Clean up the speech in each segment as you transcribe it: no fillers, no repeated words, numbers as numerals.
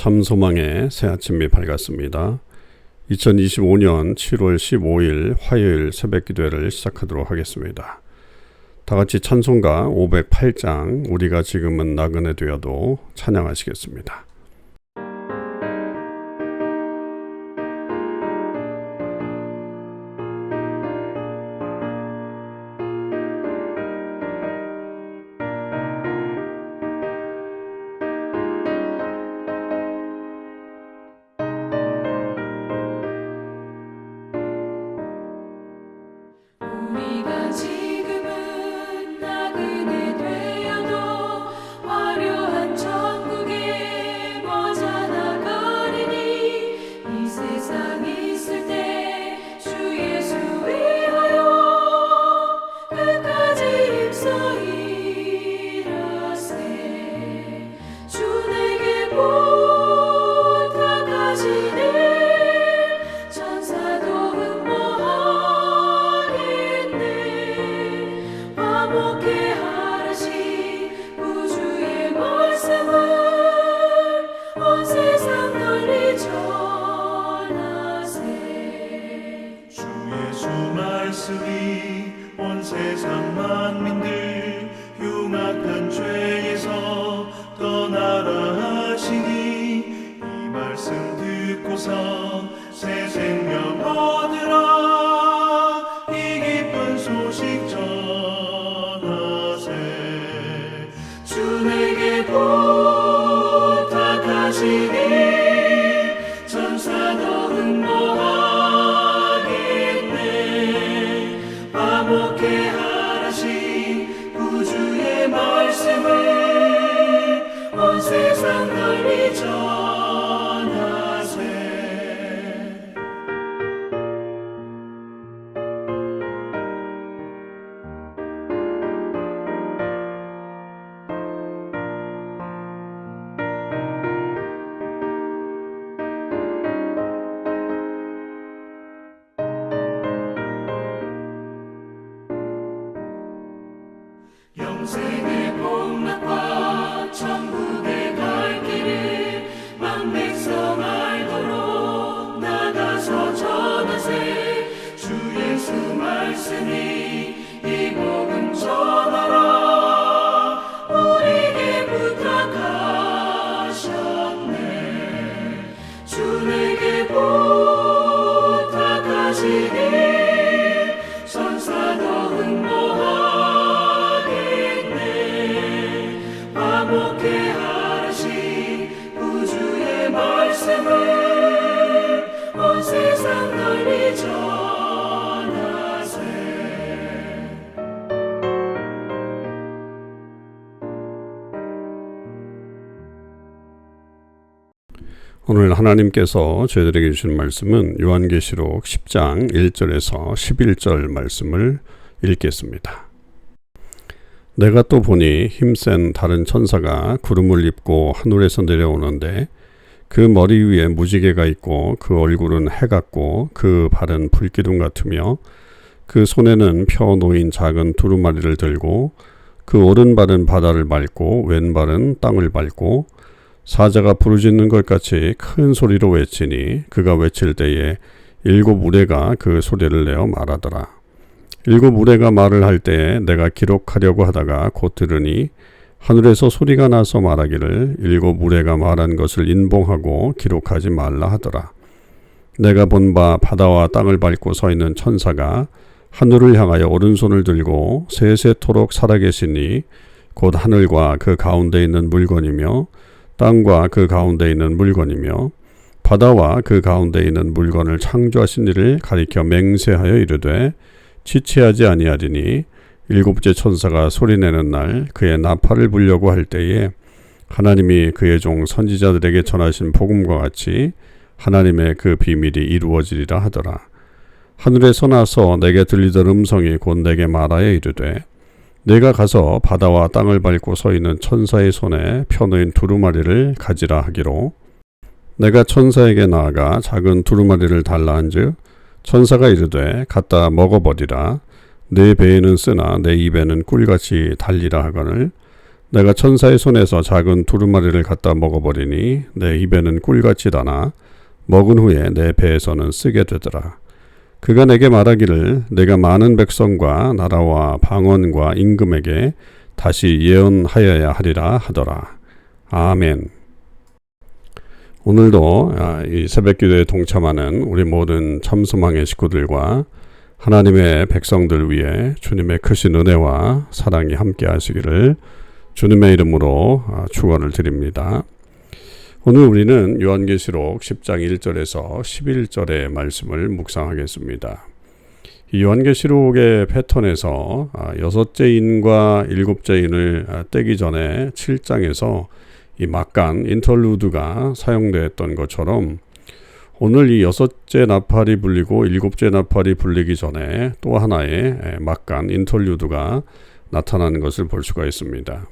참소망의 새아침이 밝았습니다. 2025년 7월 15일 화요일 새벽기도회를 시작하도록 하겠습니다. 다같이 찬송가 508장 우리가 지금은 나그네 되어도 찬양하시겠습니다. 온 세상 만민들 흉악한 죄에서 떠나라 하시니 이 말씀 듣고서 새 생명 얻으라 이 기쁜 소식 전하세. 주 내게 부탁하시니 천사도 흠모하겠네. 화목해 하라신 구주의 말씀을 온 세상 널리 전하세. 영생의 복락과 천국의 갈 길을 만백성 알도록 나가서 전하세. 주 예수 말씀이 이 복음 전하라 우리에게 부탁하셨네. 주 내게 부탁하시니 천사도 흠모하겠네. 화목해 하라신 구주의 말씀을 온 세상 널리 전하세. 오늘 하나님께서 저희들에게 주신 말씀은 요한계시록 10장 1절에서 11절 말씀을 읽겠습니다. 내가 또 보니 힘센 다른 천사가 구름을 입고 하늘에서 내려오는데 그 머리 위에 무지개가 있고 그 얼굴은 해 같고 그 발은 불기둥 같으며 그 손에는 펴 놓인 작은 두루마리를 들고 그 오른발은 바다를 밟고 왼발은 땅을 밟고 사자가 부르짖는 것 같이 큰 소리로 외치니 그가 외칠 때에 일곱 우레가 그 소리를 내어 말하더라. 일곱 우레가 말을 할 때에 내가 기록하려고 하다가 곧 들으니 하늘에서 소리가 나서 말하기를 일곱 우레가 말한 것을 인봉하고 기록하지 말라 하더라. 내가 본 바 바다와 땅을 밟고 서 있는 천사가 하늘을 향하여 오른손을 들고 세세토록 살아계시니 곧 하늘과 그 가운데 있는 물건이며 땅과 그 가운데 있는 물건이며 바다와 그 가운데 있는 물건을 창조하신 이를 가리켜 맹세하여 이르되 지체하지 아니하리니 일곱째 천사가 소리내는 날 그의 나팔을 불려고 할 때에 하나님이 그의 종 선지자들에게 전하신 복음과 같이 하나님의 그 비밀이 이루어지리라 하더라. 하늘에서 나서 내게 들리던 음성이 곧 내게 말하여 이르되 내가 가서 바다와 땅을 밟고 서 있는 천사의 손에 펴놓인 두루마리를 가지라 하기로 내가 천사에게 나아가 작은 두루마리를 달라 한즉 천사가 이르되 갖다 먹어버리라. 내 배에는 쓰나 내 입에는 꿀같이 달리라 하거늘 내가 천사의 손에서 작은 두루마리를 갖다 먹어버리니 내 입에는 꿀같이 다나 먹은 후에 내 배에서는 쓰게 되더라. 그가 내게 말하기를 내가 많은 백성과 나라와 방언과 임금에게 다시 예언하여야 하리라 하더라. 아멘. 오늘도 이 새벽기도에 동참하는 우리 모든 참소망의 식구들과 하나님의 백성들 위해 주님의 크신 은혜와 사랑이 함께 하시기를 주님의 이름으로 축원을 드립니다. 오늘 우리는 요한계시록 10장 1절에서 11절의 말씀을 묵상하겠습니다. 이 요한계시록의 패턴에서 6째 인과 7째 인을 떼기 전에 7장에서 이 막간 인터루드가 사용되었던 것처럼 오늘 이 6째 나팔이 불리고 7째 나팔이 불리기 전에 또 하나의 막간 인터루드가 나타나는 것을 볼 수가 있습니다.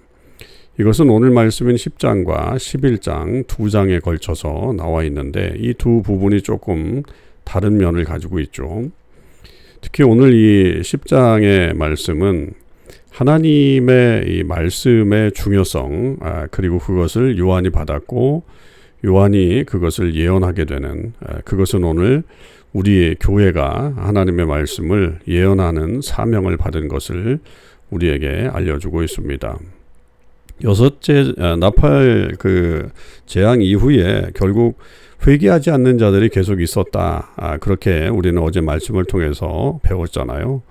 이것은 오늘 말씀인 10장과 11장 두 장에 걸쳐서 나와 있는데 이 두 부분이 조금 다른 면을 가지고 있죠. 특히 오늘 이 10장의 말씀은 하나님의 이 말씀의 중요성, 그리고 그것을 요한이 받았고 요한이 그것을 예언하게 되는, 그것은 오늘 우리의 교회가 하나님의 말씀을 예언하는 사명을 받은 것을 우리에게 알려주고 있습니다. 6째 나팔 그 재앙 이후에 결국 회개하지 않는 자들이 계속 있었다. 그렇게 우리는 어제 말씀을 통해서 배웠잖아요.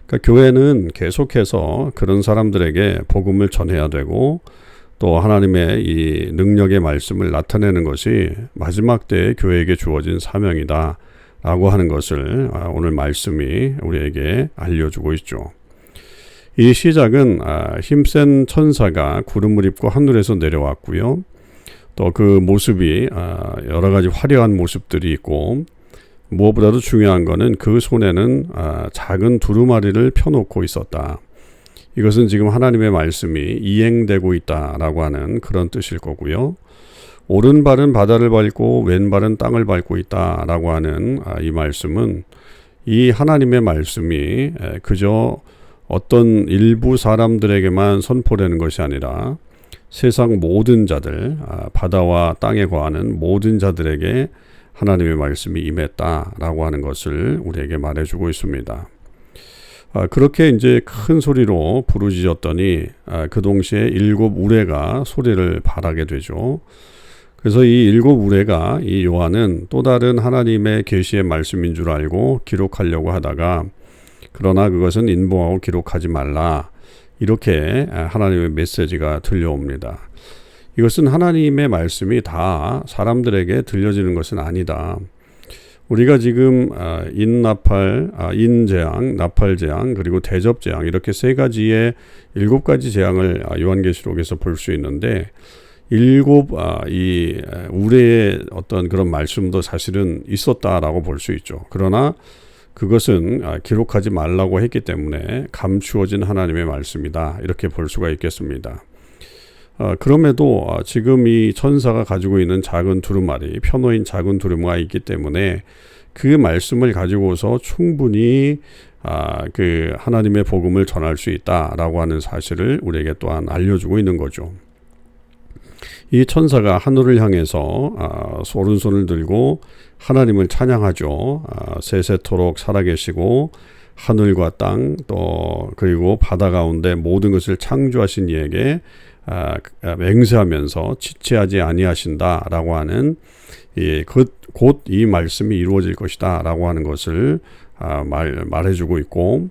그러니까 교회는 계속해서 그런 사람들에게 복음을 전해야 되고 또 하나님의 이 능력의 말씀을 나타내는 것이 마지막 때에 교회에게 주어진 사명이다 라고 하는 것을 오늘 말씀이 우리에게 알려주고 있죠. 이 시작은 힘센 천사가 구름을 입고 하늘에서 내려왔고요. 또 그 모습이 여러 가지 화려한 모습들이 있고 무엇보다도 중요한 것은 그 손에는 작은 두루마리를 펴놓고 있었다. 이것은 지금 하나님의 말씀이 이행되고 있다라고 하는 그런 뜻일 거고요. 오른발은 바다를 밟고 왼발은 땅을 밟고 있다라고 하는 이 말씀은 이 하나님의 말씀이 그저 어떤 일부 사람들에게만 선포되는 것이 아니라 세상 모든 자들, 바다와 땅에 거하는 모든 자들에게 하나님의 말씀이 임했다라고 하는 것을 우리에게 말해주고 있습니다. 그렇게 이제 큰 소리로 부르짖었더니 그 동시에 7 우레가 소리를 발하게 되죠. 그래서 이 7 우레가 이 요한은 또 다른 하나님의 계시의 말씀인 줄 알고 기록하려고 하다가 그러나 그것은 인봉하고 기록하지 말라. 이렇게 하나님의 메시지가 들려옵니다. 이것은 하나님의 말씀이 다 사람들에게 들려지는 것은 아니다. 우리가 지금 인나팔, 인재앙, 나팔재앙, 그리고 대접재앙 이렇게 3가지의 7가지 재앙을 요한계시록에서 볼 수 있는데 7 이 우레의 어떤 그런 말씀도 사실은 있었다라고 볼 수 있죠. 그러나 그것은 기록하지 말라고 했기 때문에 감추어진 하나님의 말씀이다. 이렇게 볼 수가 있겠습니다. 그럼에도 지금 이 천사가 가지고 있는 작은 두루마리, 펴놓인 작은 두루마리가 있기 때문에 그 말씀을 가지고서 충분히 그 하나님의 복음을 전할 수 있다라고 하는 사실을 우리에게 또한 알려주고 있는 거죠. 이 천사가 하늘을 향해서 오른손을 들고 하나님을 찬양하죠. 세세토록 살아계시고 하늘과 땅 또 그리고 바다 가운데 모든 것을 창조하신 이에게 맹세하면서 지체하지 아니하신다라고 하는 곧 이 말씀이 이루어질 것이다라고 하는 것을 말해주고 있고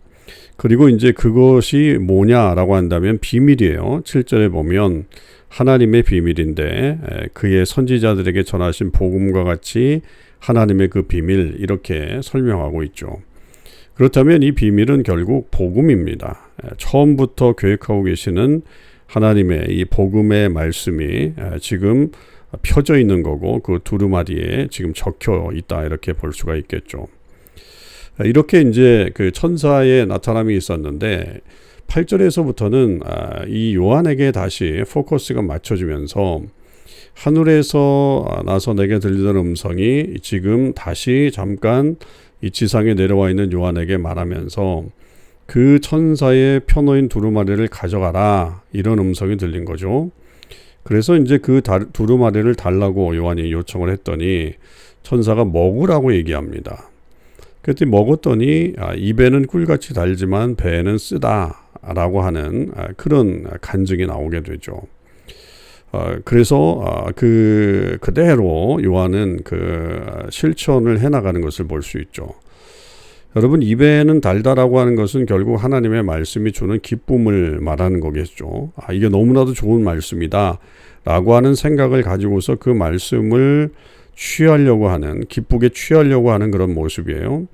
그리고 이제 그것이 뭐냐라고 한다면 비밀이에요. 7절에 보면 하나님의 비밀인데 그의 선지자들에게 전하신 복음과 같이 하나님의 그 비밀 이렇게 설명하고 있죠. 그렇다면 이 비밀은 결국 복음입니다. 처음부터 계획하고 계시는 하나님의 이 복음의 말씀이 지금 펴져 있는 거고 그 두루마리에 지금 적혀 있다 이렇게 볼 수가 있겠죠. 이렇게 이제 그 천사의 나타남이 있었는데 8절에서부터는 이 요한에게 다시 포커스가 맞춰지면서 하늘에서 나서 내게 들리던 음성이 지금 다시 잠깐 이 지상에 내려와 있는 요한에게 말하면서 그 천사의 편호인 두루마리를 가져가라, 이런 음성이 들린 거죠. 그래서 이제 그 두루마리를 달라고 요한이 요청을 했더니 천사가 먹으라고 얘기합니다. 그랬더니 먹었더니 입에는 꿀같이 달지만 배에는 쓰다라고 하는 그런 간증이 나오게 되죠. 그래서 그대로 요한은 실천을 해나가는 것을 볼 수 있죠. 여러분, 입에는 달다라고 하는 것은 결국 하나님의 말씀이 주는 기쁨을 말하는 거겠죠. 이게 너무나도 좋은 말씀이다 라고 하는 생각을 가지고서 그 말씀을 취하려고 하는, 기쁘게 취하려고 하는 그런 모습이에요.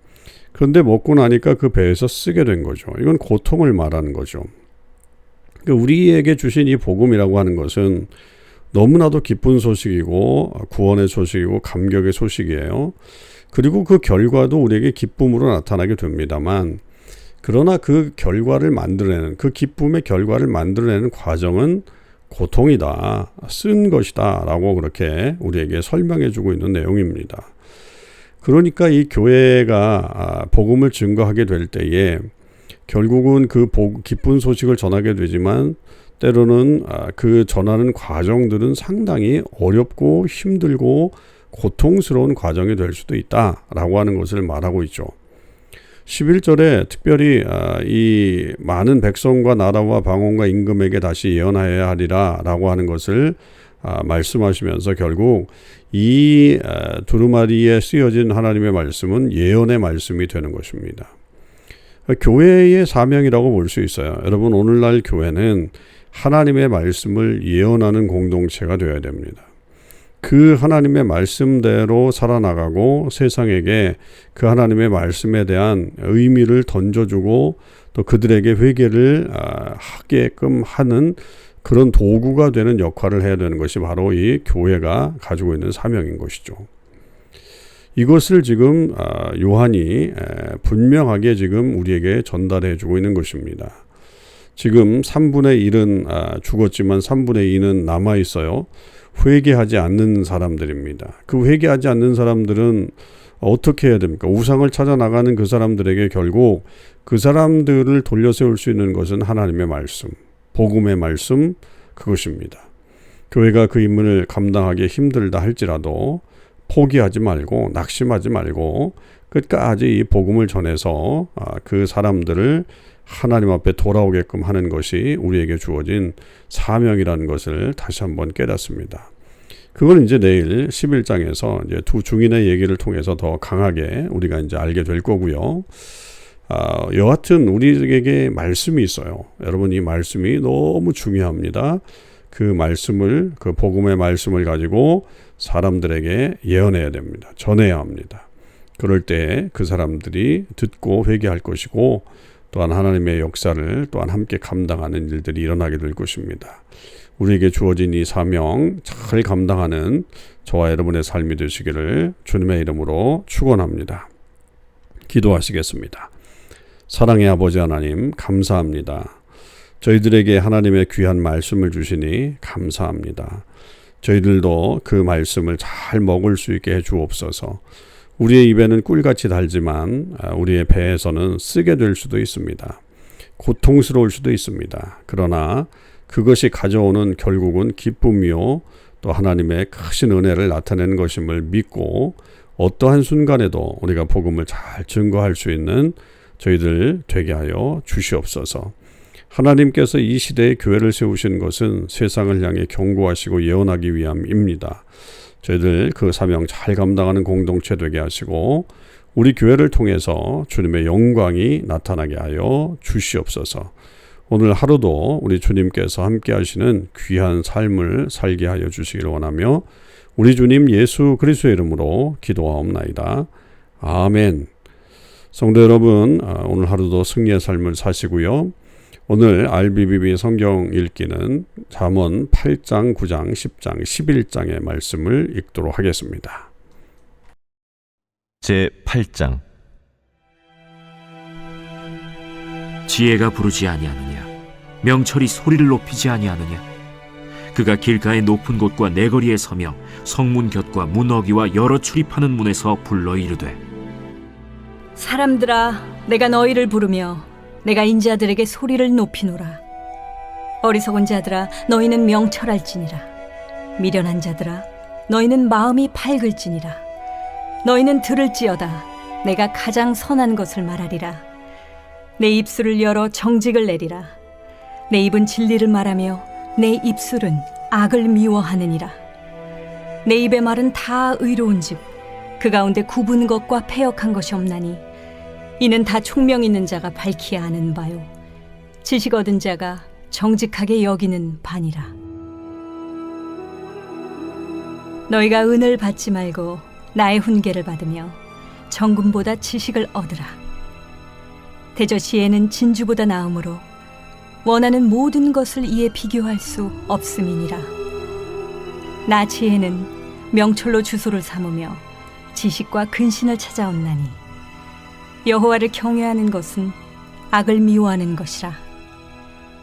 그런데 먹고 나니까 그 배에서 쓰게 된 거죠. 이건 고통을 말하는 거죠. 우리에게 주신 이 복음이라고 하는 것은 너무나도 기쁜 소식이고 구원의 소식이고 감격의 소식이에요. 그리고 그 결과도 우리에게 기쁨으로 나타나게 됩니다만, 그러나 그 결과를 만들어내는, 그 기쁨의 결과를 만들어내는 과정은 고통이다, 쓴 것이다 라고 그렇게 우리에게 설명해 주고 있는 내용입니다. 그러니까 이 교회가 복음을 증거하게 될 때에 결국은 그 기쁜 소식을 전하게 되지만, 때로는 그 전하는 과정들은 상당히 어렵고 힘들고 고통스러운 과정이 될 수도 있다라고 하는 것을 말하고 있죠. 11절에 특별히 이 많은 백성과 나라와 방언과 임금에게 다시 예언하여야 하리라 라고 하는 것을 말씀하시면서 결국 이 두루마리에 쓰여진 하나님의 말씀은 예언의 말씀이 되는 것입니다. 교회의 사명이라고 볼 수 있어요. 여러분, 오늘날 교회는 하나님의 말씀을 예언하는 공동체가 되어야 됩니다. 그 하나님의 말씀대로 살아나가고 세상에게 그 하나님의 말씀에 대한 의미를 던져주고 또 그들에게 회개를 하게끔 하는 그런 도구가 되는 역할을 해야 되는 것이 바로 이 교회가 가지고 있는 사명인 것이죠. 이것을 지금 요한이 분명하게 지금 우리에게 전달해 주고 있는 것입니다. 지금 3분의 1은 죽었지만 3분의 2는 남아 있어요. 회개하지 않는 사람들입니다. 그 회개하지 않는 사람들은 어떻게 해야 됩니까? 우상을 찾아 나가는 그 사람들에게 결국 그 사람들을 돌려세울 수 있는 것은 하나님의 말씀, 복음의 말씀, 그것입니다. 교회가 그 임무를 감당하기 힘들다 할지라도 포기하지 말고 낙심하지 말고 끝까지 이 복음을 전해서 그 사람들을 하나님 앞에 돌아오게끔 하는 것이 우리에게 주어진 사명이라는 것을 다시 한번 깨닫습니다. 그건 이제 내일 11장에서 이제 두 증인의 얘기를 통해서 더 강하게 우리가 이제 알게 될 거고요. 여하튼 우리에게 말씀이 있어요. 여러분, 이 말씀이 너무 중요합니다. 그 말씀을, 그 복음의 말씀을 가지고 사람들에게 예언해야 됩니다. 전해야 합니다. 그럴 때 그 사람들이 듣고 회개할 것이고 또한 하나님의 역사를 또한 함께 감당하는 일들이 일어나게 될 것입니다. 우리에게 주어진 이 사명 잘 감당하는 저와 여러분의 삶이 되시기를 주님의 이름으로 축원합니다. 기도하시겠습니다. 사랑의 아버지 하나님, 감사합니다. 저희들에게 하나님의 귀한 말씀을 주시니 감사합니다. 저희들도 그 말씀을 잘 먹을 수 있게 해 주옵소서. 우리의 입에는 꿀같이 달지만 우리의 배에서는 쓰게 될 수도 있습니다. 고통스러울 수도 있습니다. 그러나 그것이 가져오는 결국은 기쁨이요 또 하나님의 크신 은혜를 나타내는 것임을 믿고 어떠한 순간에도 우리가 복음을 잘 증거할 수 있는 저희들 되게 하여 주시옵소서. 하나님께서 이 시대에 교회를 세우신 것은 세상을 향해 경고하시고 예언하기 위함입니다. 저희들 그 사명 잘 감당하는 공동체 되게 하시고 우리 교회를 통해서 주님의 영광이 나타나게 하여 주시옵소서. 오늘 하루도 우리 주님께서 함께 하시는 귀한 삶을 살게 하여 주시기를 원하며 우리 주님 예수 그리스도의 이름으로 기도하옵나이다. 아멘. 성도 여러분, 오늘 하루도 승리의 삶을 사시고요. 오늘 RBBB 성경 읽기는 잠언 8장, 9장, 10장, 11장의 말씀을 읽도록 하겠습니다. 제8장 지혜가 부르지 아니하느냐? 명철이 소리를 높이지 아니하느냐? 그가 길가의 높은 곳과 내거리에 서며 성문 곁과 문어기와 여러 출입하는 문에서 불러 이르되 사람들아, 내가 너희를 부르며 내가 인자들에게 소리를 높이노라. 어리석은 자들아, 너희는 명철할지니라. 미련한 자들아, 너희는 마음이 밝을지니라. 너희는 들을지어다. 내가 가장 선한 것을 말하리라. 내 입술을 열어 정직을 내리라. 내 입은 진리를 말하며 내 입술은 악을 미워하느니라. 내 입의 말은 다 의로운즉 그 가운데 굽은 것과 패역한 것이 없나니 이는 다 총명 있는 자가 밝히 아는 바요 지식 얻은 자가 정직하게 여기는 바니라. 너희가 은을 받지 말고 나의 훈계를 받으며 정금보다 지식을 얻으라. 대저시에는 진주보다 나음으로 원하는 모든 것을 이에 비교할 수 없음이니라. 나 지혜는 명철로 주소를 삼으며 지식과 근신을 찾아온나니 여호와를 경외하는 것은 악을 미워하는 것이라.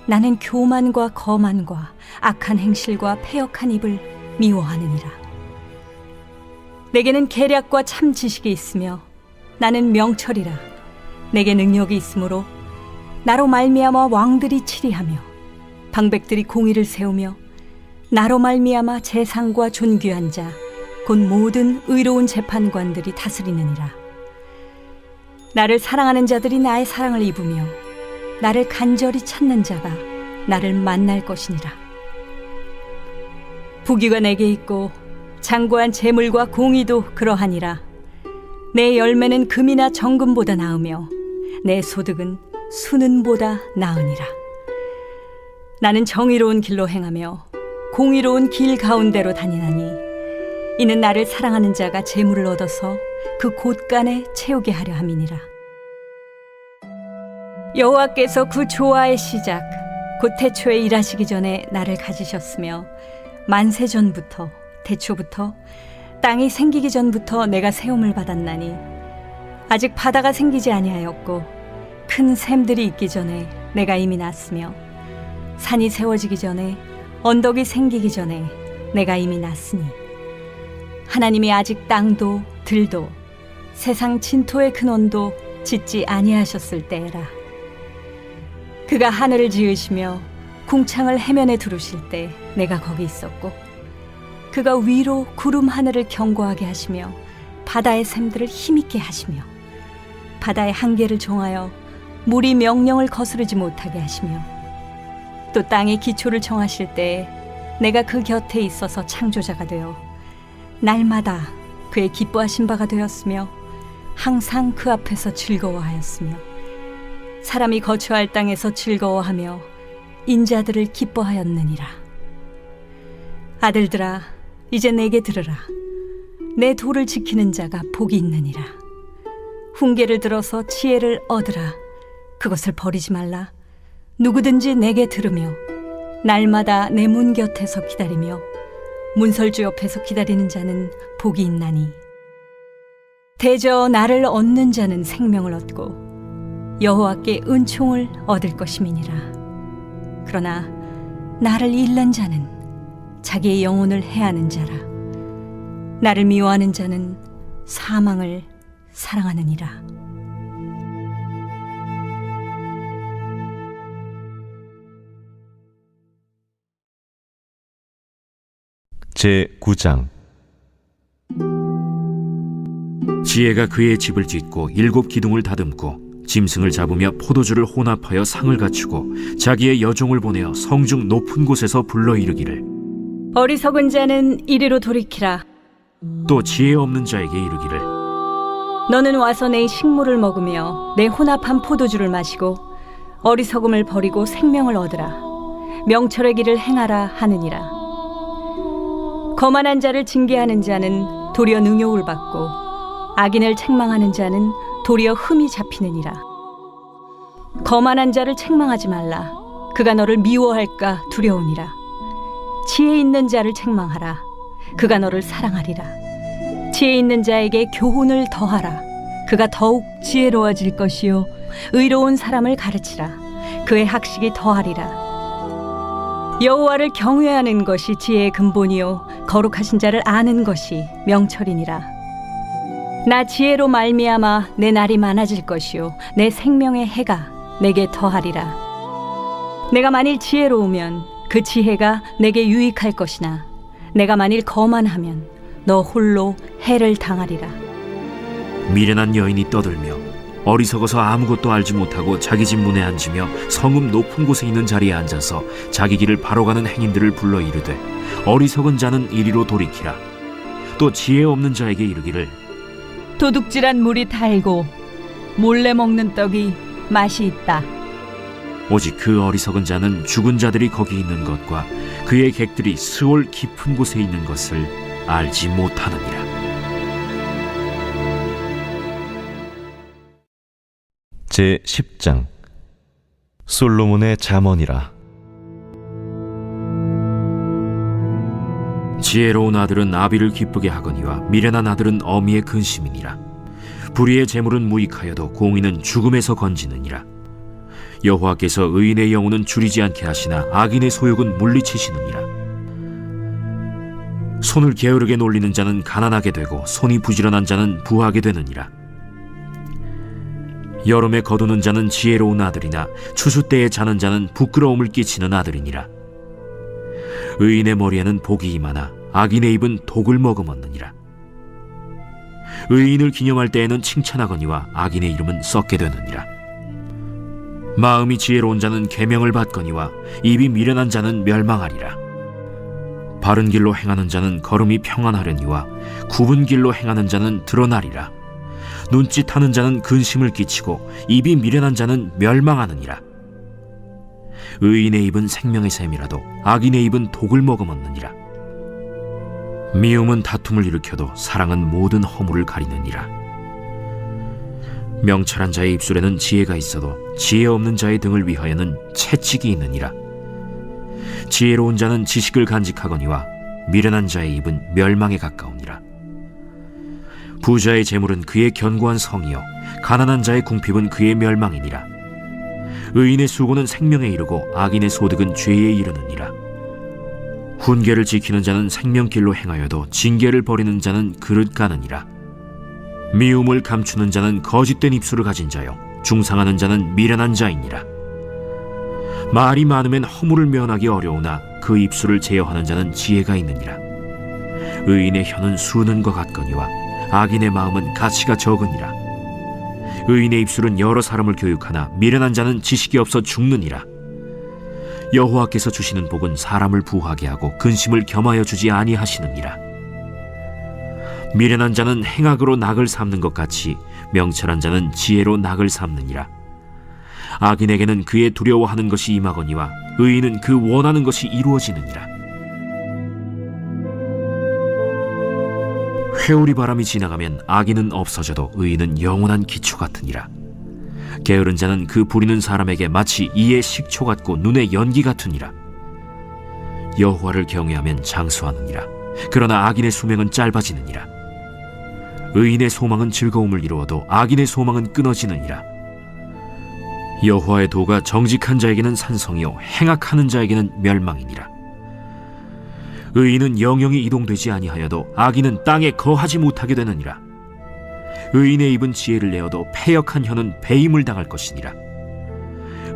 나는 교만과 거만과 악한 행실과 패역한 입을 미워하느니라. 내게는 계략과 참 지식이 있으며 나는 명철이라. 내게 능력이 있으므로 나로 말미암아 왕들이 치리하며 방백들이 공의를 세우며 나로 말미암아 재상과 존귀한 자 곧 모든 의로운 재판관들이 다스리느니라. 나를 사랑하는 자들이 나의 사랑을 입으며 나를 간절히 찾는 자가 나를 만날 것이니라. 부귀가 내게 있고 장구한 재물과 공의도 그러하니라. 내 열매는 금이나 정금보다 나으며 내 소득은 수는보다 나으니라. 나는 정의로운 길로 행하며 공의로운 길 가운데로 다니나니 이는 나를 사랑하는 자가 재물을 얻어서 그 곳간에 채우게 하려 함이니라. 여호와께서 그 조화의 시작 곧 태초에 일하시기 전에 나를 가지셨으며 만세 전부터 태초부터 땅이 생기기 전부터 내가 세움을 받았나니 아직 바다가 생기지 아니하였고 큰 샘들이 있기 전에 내가 이미 났으며 산이 세워지기 전에 언덕이 생기기 전에 내가 이미 났으니 하나님이 아직 땅도 들도 세상 진토의 근원도 짓지 아니하셨을 때라. 그가 하늘을 지으시며 궁창을 해면에 두르실 때 내가 거기 있었고 그가 위로 구름 하늘을 견고하게 하시며 바다의 샘들을 힘있게 하시며 바다의 한계를 정하여 물이 명령을 거스르지 못하게 하시며 또 땅의 기초를 정하실 때에 내가 그 곁에 있어서 창조자가 되어 날마다 그의 기뻐하신 바가 되었으며 항상 그 앞에서 즐거워하였으며 사람이 거처할 땅에서 즐거워하며 인자들을 기뻐하였느니라. 아들들아, 이제 내게 들으라. 내 도를 지키는 자가 복이 있느니라. 훈계를 들어서 지혜를 얻으라. 그것을 버리지 말라. 누구든지 내게 들으며 날마다 내 문 곁에서 기다리며 문설주 옆에서 기다리는 자는 복이 있나니 대저 나를 얻는 자는 생명을 얻고 여호와께 은총을 얻을 것임이니라. 그러나 나를 잃는 자는 자기의 영혼을 해하는 자라. 나를 미워하는 자는 사망을 사랑하느니라. 제9장 지혜가 그의 집을 짓고 7 기둥을 다듬고 짐승을 잡으며 포도주를 혼합하여 상을 갖추고 자기의 여종을 보내어 성중 높은 곳에서 불러 이르기를 어리석은 자는 이리로 돌이키라. 또 지혜 없는 자에게 이르기를 너는 와서 내 식물을 먹으며 내 혼합한 포도주를 마시고 어리석음을 버리고 생명을 얻으라. 명철의 길을 행하라 하느니라. 거만한 자를 징계하는 자는 도리어 능욕을 받고 악인을 책망하는 자는 도리어 흠이 잡히느니라. 거만한 자를 책망하지 말라. 그가 너를 미워할까 두려우니라. 지혜 있는 자를 책망하라. 그가 너를 사랑하리라. 지혜 있는 자에게 교훈을 더하라. 그가 더욱 지혜로워질 것이요 의로운 사람을 가르치라. 그의 학식이 더하리라. 여호와를 경외하는 것이 지혜의 근본이요 거룩하신 자를 아는 것이 명철이니라. 나 지혜로 말미암아 내 날이 많아질 것이요 내 생명의 해가 내게 더하리라. 내가 만일 지혜로우면 그 지혜가 내게 유익할 것이나 내가 만일 거만하면 너 홀로 해를 당하리라. 미련한 여인이 떠들며 어리석어서 아무것도 알지 못하고 자기 집 문에 앉으며 성읍 높은 곳에 있는 자리에 앉아서 자기 길을 바로 가는 행인들을 불러 이르되 어리석은 자는 이리로 돌이키라. 또 지혜 없는 자에게 이르기를 도둑질한 물이 달고 몰래 먹는 떡이 맛이 있다. 오직 그 어리석은 자는 죽은 자들이 거기 있는 것과 그의 객들이 스올 깊은 곳에 있는 것을 알지 못하느니라. 제 10장 솔로몬의 잠언이라. 지혜로운 아들은 아비를 기쁘게 하거니와 미련한 아들은 어미의 근심이니라. 불의의 재물은 무익하여도 공의는 죽음에서 건지느니라. 여호와께서 의인의 영혼은 줄이지 않게 하시나 악인의 소욕은 물리치시느니라. 손을 게으르게 놀리는 자는 가난하게 되고 손이 부지런한 자는 부하게 되느니라. 여름에 거두는 자는 지혜로운 아들이나 추수 때에 자는 자는 부끄러움을 끼치는 아들이니라. 의인의 머리에는 복이 임하나 악인의 입은 독을 머금었느니라. 의인을 기념할 때에는 칭찬하거니와 악인의 이름은 썩게 되느니라. 마음이 지혜로운 자는 계명을 받거니와 입이 미련한 자는 멸망하리라. 바른 길로 행하는 자는 걸음이 평안하려니와 굽은 길로 행하는 자는 드러나리라. 눈짓하는 자는 근심을 끼치고 입이 미련한 자는 멸망하느니라. 의인의 입은 생명의 샘이라도 악인의 입은 독을 머금었느니라. 미움은 다툼을 일으켜도 사랑은 모든 허물을 가리느니라. 명철한 자의 입술에는 지혜가 있어도 지혜 없는 자의 등을 위하여는 채찍이 있느니라. 지혜로운 자는 지식을 간직하거니와 미련한 자의 입은 멸망에 가까우니라. 부자의 재물은 그의 견고한 성이요 가난한 자의 궁핍은 그의 멸망이니라. 의인의 수고는 생명에 이르고 악인의 소득은 죄에 이르느니라. 훈계를 지키는 자는 생명길로 행하여도 징계를 버리는 자는 그릇 가느니라. 미움을 감추는 자는 거짓된 입술을 가진 자요 중상하는 자는 미련한 자이니라. 말이 많으면 허물을 면하기 어려우나 그 입술을 제어하는 자는 지혜가 있느니라. 의인의 혀는 수는과 같거니와 악인의 마음은 가치가 적으니라. 의인의 입술은 여러 사람을 교육하나 미련한 자는 지식이 없어 죽느니라. 여호와께서 주시는 복은 사람을 부하게 하고 근심을 겸하여 주지 아니하시느니라. 미련한 자는 행악으로 낙을 삼는 것 같이 명철한 자는 지혜로 낙을 삼느니라. 악인에게는 그의 두려워하는 것이 임하거니와 의인은 그 원하는 것이 이루어지느니라. 회오리 바람이 지나가면 악인은 없어져도 의인은 영원한 기초 같으니라. 게으른 자는 그 부리는 사람에게 마치 이의 식초 같고 눈의 연기 같으니라. 여호와를 경외하면 장수하느니라. 그러나 악인의 수명은 짧아지느니라. 의인의 소망은 즐거움을 이루어도 악인의 소망은 끊어지느니라. 여호와의 도가 정직한 자에게는 산성이요 행악하는 자에게는 멸망이니라. 의인은 영영이 이동되지 아니하여도 악인은 땅에 거하지 못하게 되느니라. 의인의 입은 지혜를 내어도 패역한 혀는 배임을 당할 것이니라.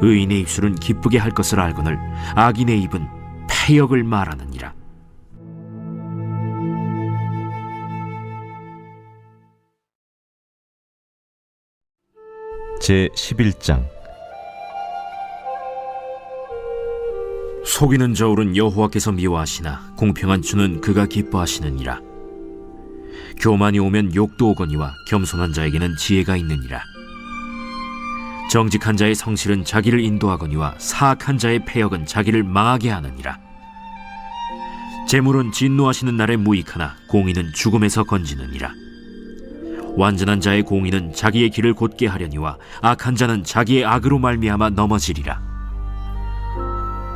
의인의 입술은 기쁘게 할 것을 알거늘 악인의 입은 패역을 말하느니라. 제 11장 속이는 저울은 여호와께서 미워하시나 공평한 주는 그가 기뻐하시느니라. 교만이 오면 욕도 오거니와 겸손한 자에게는 지혜가 있느니라. 정직한 자의 성실은 자기를 인도하거니와 사악한 자의 패역은 자기를 망하게 하느니라. 재물은 진노하시는 날에 무익하나 공의는 죽음에서 건지느니라. 완전한 자의 공의는 자기의 길을 곧게 하려니와 악한 자는 자기의 악으로 말미암아 넘어지리라.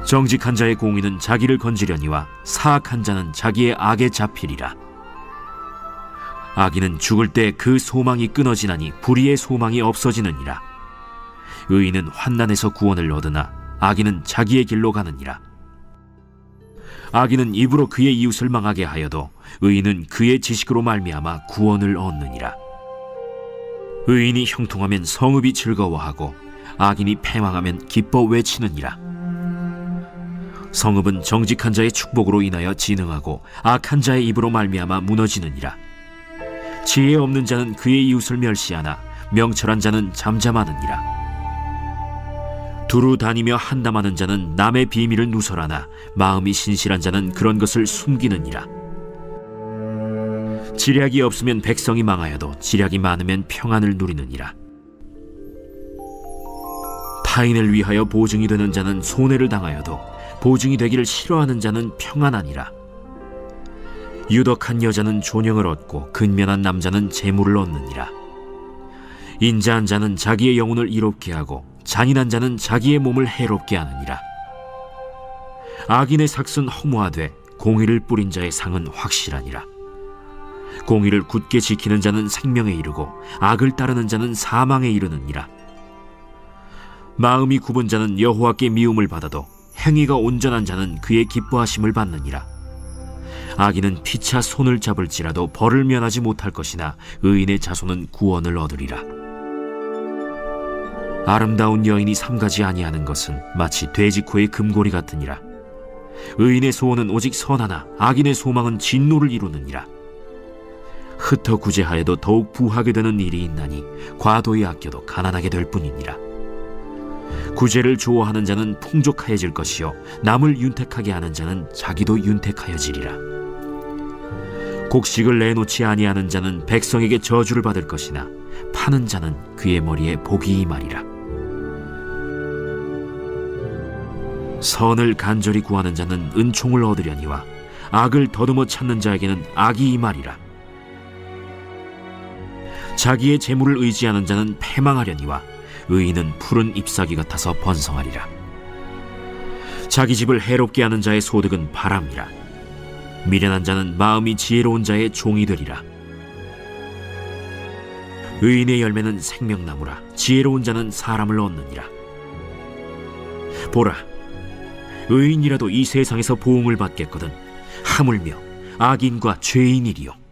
정직한 자의 공의는 자기를 건지려니와 사악한 자는 자기의 악에 잡히리라. 악인은 죽을 때 그 소망이 끊어지나니 불의의 소망이 없어지느니라. 의인은 환난에서 구원을 얻으나 악인은 자기의 길로 가느니라. 악인은 입으로 그의 이웃을 망하게 하여도 의인은 그의 지식으로 말미암아 구원을 얻느니라. 의인이 형통하면 성읍이 즐거워하고 악인이 패망하면 기뻐 외치느니라. 성읍은 정직한 자의 축복으로 인하여 진흥하고 악한 자의 입으로 말미암아 무너지느니라. 지혜 없는 자는 그의 이웃을 멸시하나 명철한 자는 잠잠하느니라. 두루 다니며 한담하는 자는 남의 비밀을 누설하나 마음이 신실한 자는 그런 것을 숨기느니라. 지략이 없으면 백성이 망하여도 지략이 많으면 평안을 누리느니라. 타인을 위하여 보증이 되는 자는 손해를 당하여도 보증이 되기를 싫어하는 자는 평안하니라. 유덕한 여자는 존영을 얻고 근면한 남자는 재물을 얻느니라. 인자한 자는 자기의 영혼을 이롭게 하고 잔인한 자는 자기의 몸을 해롭게 하느니라. 악인의 삭은 허무하되 공의를 뿌린 자의 상은 확실하니라. 공의를 굳게 지키는 자는 생명에 이르고 악을 따르는 자는 사망에 이르느니라. 마음이 굽은 자는 여호와께 미움을 받아도 행위가 온전한 자는 그의 기뻐하심을 받느니라. 악인은 피차 손을 잡을지라도 벌을 면하지 못할 것이나 의인의 자손은 구원을 얻으리라. 아름다운 여인이 삼가지 아니하는 것은 마치 돼지코의 금고리 같으니라. 의인의 소원은 오직 선하나 악인의 소망은 진노를 이루느니라. 흩어 구제하여도 더욱 부하게 되는 일이 있나니 과도히 아껴도 가난하게 될 뿐이니라. 구제를 좋아하는 자는 풍족하여질 것이요 남을 윤택하게 하는 자는 자기도 윤택하여지리라. 곡식을 내놓지 아니하는 자는 백성에게 저주를 받을 것이나 파는 자는 그의 머리에 복이 임하리라. 선을 간절히 구하는 자는 은총을 얻으려니와 악을 더듬어 찾는 자에게는 악이 임하리라. 자기의 재물을 의지하는 자는 패망하려니와 의인은 푸른 잎사귀 같아서 번성하리라. 자기 집을 해롭게 하는 자의 소득은 바람이라. 미련한 자는 마음이 지혜로운 자의 종이 되리라. 의인의 열매는 생명나무라. 지혜로운 자는 사람을 얻느니라. 보라, 의인이라도 이 세상에서 보응을 받겠거든 하물며 악인과 죄인이리요